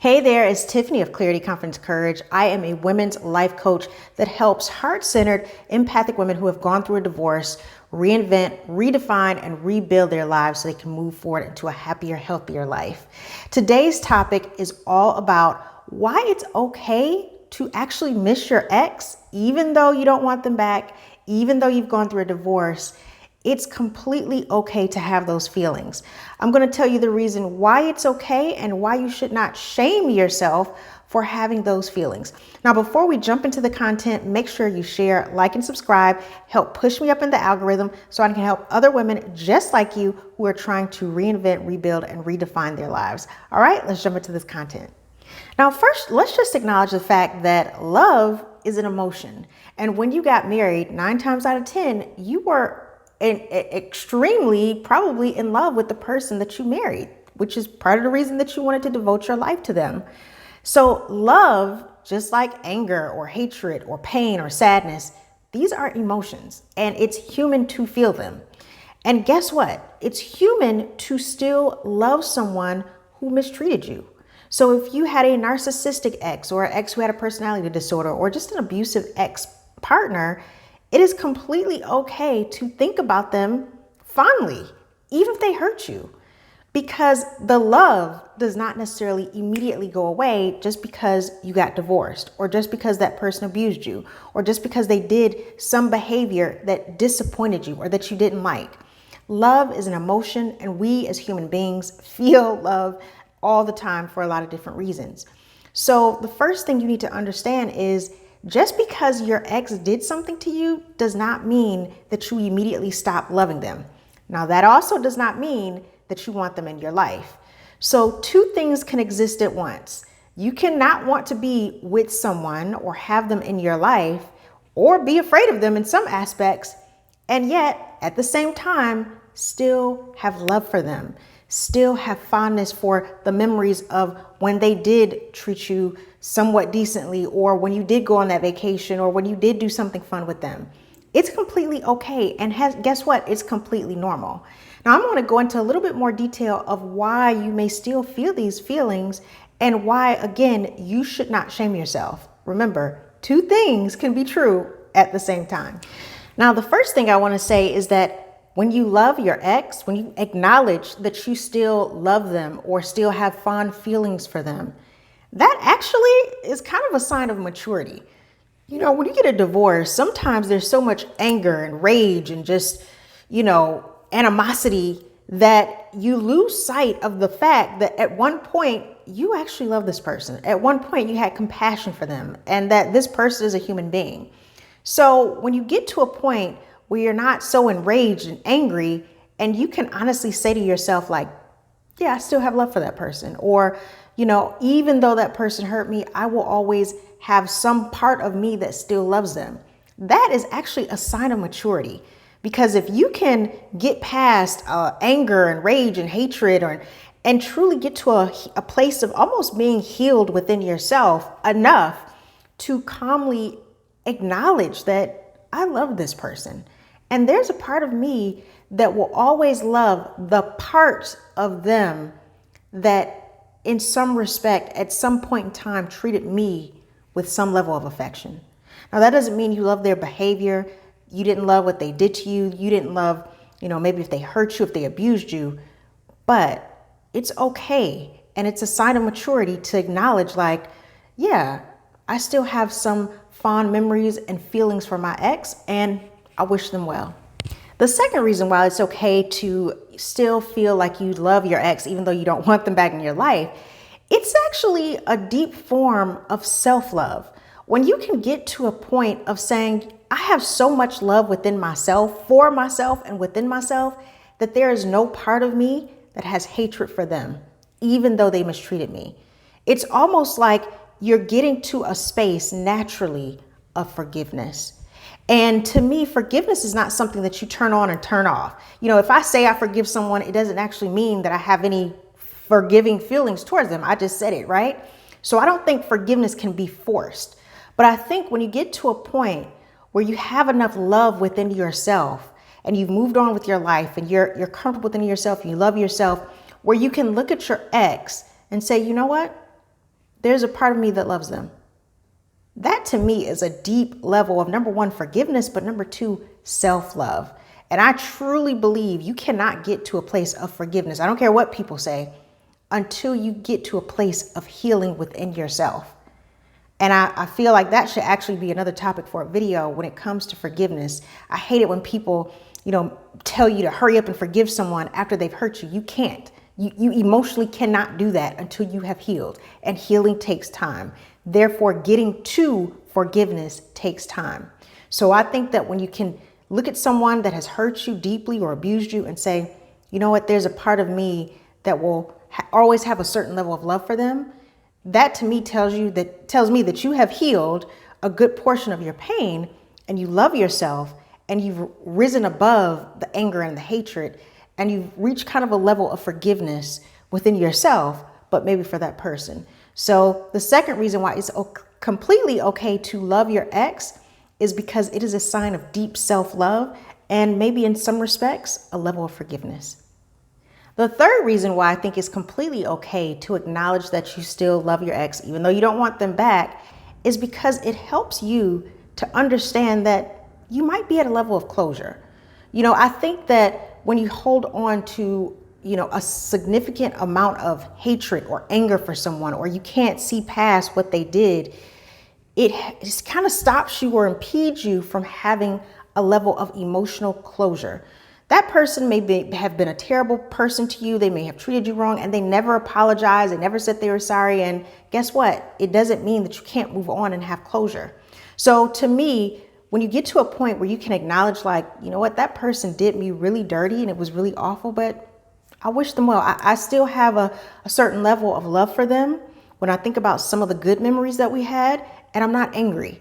Hey there, it's Tiffany of Clarity, Confidence, Courage. I am a women's life coach that helps heart-centered, empathic women who have gone through a divorce reinvent, redefine, and rebuild their lives so they can move forward into a happier, healthier life. Today's topic is all about why it's okay to actually miss your ex, even though you don't want them back, even though you've gone through a divorce. It's completely okay to have those feelings. I'm going to tell you the reason why it's okay and why you should not shame yourself for having those feelings. Now, before we jump into the content, make sure you share, like, and subscribe. Help push me up in the algorithm so I can help other women just like you who are trying to reinvent, rebuild, and redefine their lives. All right, let's jump into this content. Now, first, let's just acknowledge the fact that love is an emotion. And when you got married, 9 times out of 10, you were extremely probably in love with the person that you married, which is part of the reason that you wanted to devote your life to them. So love, just like anger or hatred or pain or sadness, these are emotions and it's human to feel them. And guess what? It's human to still love someone who mistreated you. So if you had a narcissistic ex or an ex who had a personality disorder or just an abusive ex-partner, it is completely okay to think about them fondly, even if they hurt you, because the love does not necessarily immediately go away just because you got divorced or just because that person abused you or just because they did some behavior that disappointed you or that you didn't like. Love is an emotion, and we as human beings feel love all the time for a lot of different reasons. So the first thing you need to understand is just because your ex did something to you does not mean that you immediately stop loving them. Now, that also does not mean that you want them in your life. So 2 things can exist at once. You cannot want to be with someone or have them in your life or be afraid of them in some aspects, and yet at the same time, still have love for them, still have fondness for the memories of when they did treat you somewhat decently, or when you did go on that vacation, or when you did do something fun with them. It's completely okay. And guess what? It's completely normal. Now, I'm going to go into a little bit more detail of why you may still feel these feelings and why, again, you should not shame yourself. Remember, 2 things can be true at the same time. Now, the first thing I want to say is that when you love your ex, when you acknowledge that you still love them or still have fond feelings for them, that actually is kind of a sign of maturity. You know, when you get a divorce, sometimes there's so much anger and rage and just, animosity that you lose sight of the fact that at one point you actually love this person. At one point you had compassion for them and that this person is a human being. So when you get to a point where you're not so enraged and angry, and you can honestly say to yourself, like, yeah, I still have love for that person. Or, even though that person hurt me, I will always have some part of me that still loves them. That is actually a sign of maturity. Because if you can get past anger and rage and hatred and truly get to a place of almost being healed within yourself enough to calmly acknowledge that I love this person. And there's a part of me that will always love the parts of them that in some respect, at some point in time, treated me with some level of affection. Now, that doesn't mean you love their behavior. You didn't love what they did to you. You didn't love, maybe if they hurt you, if they abused you, but it's okay. And it's a sign of maturity to acknowledge, like, yeah, I still have some fond memories and feelings for my ex, and I wish them well. The second reason why it's okay to still feel like you love your ex, even though you don't want them back in your life, it's actually a deep form of self-love. When you can get to a point of saying, I have so much love within myself, for myself and within myself, that there is no part of me that has hatred for them, even though they mistreated me. It's almost like you're getting to a space naturally of forgiveness. And to me, forgiveness is not something that you turn on and turn off. If I say I forgive someone, it doesn't actually mean that I have any forgiving feelings towards them. I just said it, right? So I don't think forgiveness can be forced. But I think when you get to a point where you have enough love within yourself and you've moved on with your life and you're comfortable within yourself and you love yourself, where you can look at your ex and say, you know what? there's a part of me that loves them. That to me is a deep level of, number one, forgiveness, but number two, self-love. And I truly believe you cannot get to a place of forgiveness, I don't care what people say, until you get to a place of healing within yourself. And I feel like that should actually be another topic for a video when it comes to forgiveness. I hate it when people, tell you to hurry up and forgive someone after they've hurt you. You can't. You emotionally cannot do that until you have healed. And healing takes time. Therefore, getting to forgiveness takes time. So I think that when you can look at someone that has hurt you deeply or abused you and say, you know what, there's a part of me that will always have a certain level of love for them. That to me tells me that you have healed a good portion of your pain and you love yourself and you've risen above the anger and the hatred and you've reached kind of a level of forgiveness within yourself, but maybe for that person. So the second reason why it's completely okay to love your ex is because it is a sign of deep self-love and maybe in some respects, a level of forgiveness. The third reason why I think it's completely okay to acknowledge that you still love your ex, even though you don't want them back, is because it helps you to understand that you might be at a level of closure. I think that when you hold on to, a significant amount of hatred or anger for someone, or you can't see past what they did, it just kind of stops you or impedes you from having a level of emotional closure. That person may have been a terrible person to you. They may have treated you wrong and they never apologized. They never said they were sorry. And guess what? It doesn't mean that you can't move on and have closure. So to me, when you get to a point where you can acknowledge, like, you know what, that person did me really dirty and it was really awful, but I wish them well. I still have a certain level of love for them when I think about some of the good memories that we had, and I'm not angry.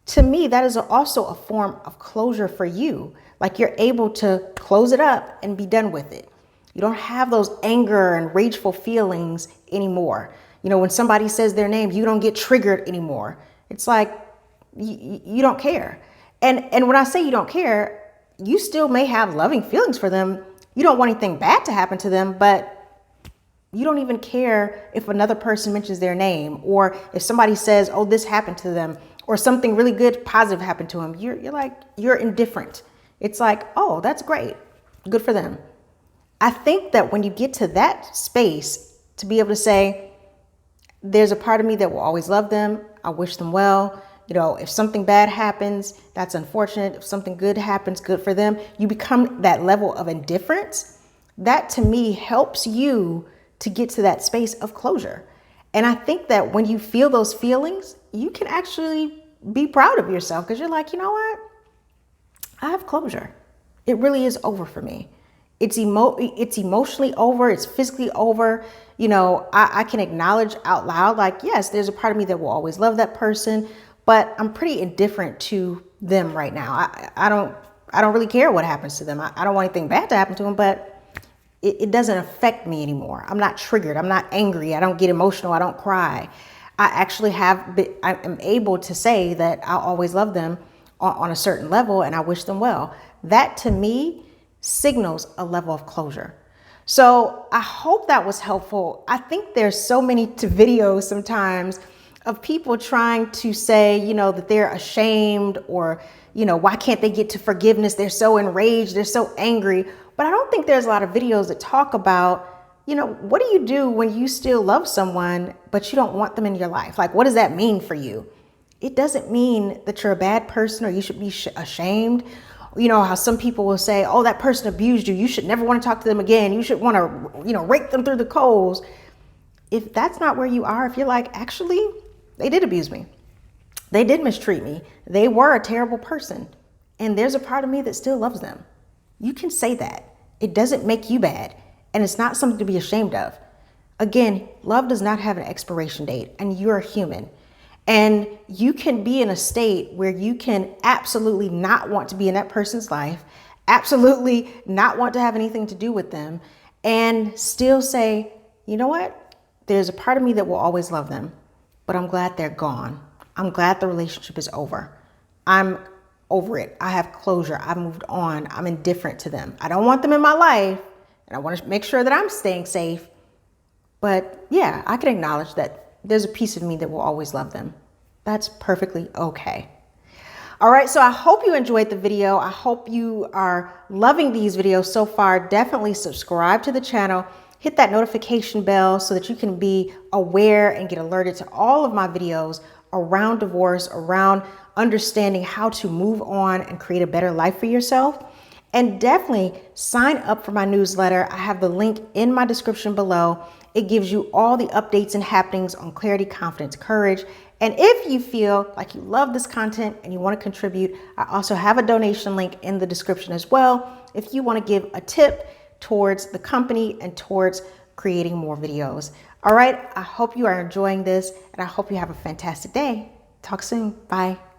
To me, that is also a form of closure for you. Like you're able to close it up and be done with it. You don't have those anger and rageful feelings anymore. When somebody says their name, you don't get triggered anymore. It's like you don't care. And when I say you don't care, you still may have loving feelings for them. You don't want anything bad to happen to them, but you don't even care if another person mentions their name or if somebody says, oh, this happened to them or something really good, positive happened to them. You're indifferent. It's like, oh, that's great. Good for them. I think that when you get to that space to be able to say, there's a part of me that will always love them. I wish them well. If something bad happens, that's unfortunate. If something good happens, good for them. You become that level of indifference. That to me helps you to get to that space of closure. And I think that when you feel those feelings, you can actually be proud of yourself because you're like, you know what? I have closure. It really is over for me. It's emotionally over. It's physically over. I can acknowledge out loud, like, yes, there's a part of me that will always love that person, but I'm pretty indifferent to them right now. I don't really care what happens to them. I don't want anything bad to happen to them, but it doesn't affect me anymore. I'm not triggered. I'm not angry. I don't get emotional. I don't cry. I am able to say that I'll always love them on a certain level and I wish them well. That to me signals a level of closure. So I hope that was helpful. I think there's so many videos sometimes of people trying to say, that they're ashamed or, why can't they get to forgiveness? They're so enraged. They're so angry. But I don't think there's a lot of videos that talk about, what do you do when you still love someone, but you don't want them in your life? Like, what does that mean for you? It doesn't mean that you're a bad person or you should be ashamed. How some people will say, oh, that person abused you. You should never want to talk to them again. You should want to, rake them through the coals. If that's not where you are, if you're like, actually, they did abuse me. They did mistreat me. They were a terrible person. And there's a part of me that still loves them. You can say that. It doesn't make you bad. And it's not something to be ashamed of. Again, love does not have an expiration date and you're a human. And you can be in a state where you can absolutely not want to be in that person's life, absolutely not want to have anything to do with them, and still say, you know what? There's a part of me that will always love them, but I'm glad they're gone. I'm glad the relationship is over. I'm over it. I have closure. I've moved on. I'm indifferent to them. I don't want them in my life, and I want to make sure that I'm staying safe. But yeah, I can acknowledge that there's a piece of me that will always love them. That's perfectly okay. All right, so I hope you enjoyed the video. I hope you are loving these videos so far. Definitely subscribe to the channel. Hit that notification bell so that you can be aware and get alerted to all of my videos around divorce, around understanding how to move on and create a better life for yourself. And definitely sign up for my newsletter. I have the link in my description below. It gives you all the updates and happenings on clarity, confidence, courage. And if you feel like you love this content and you want to contribute, I also have a donation link in the description as well if you want to give a tip towards the company and towards creating more videos. All right, I hope you are enjoying this and I hope you have a fantastic day. Talk soon. Bye.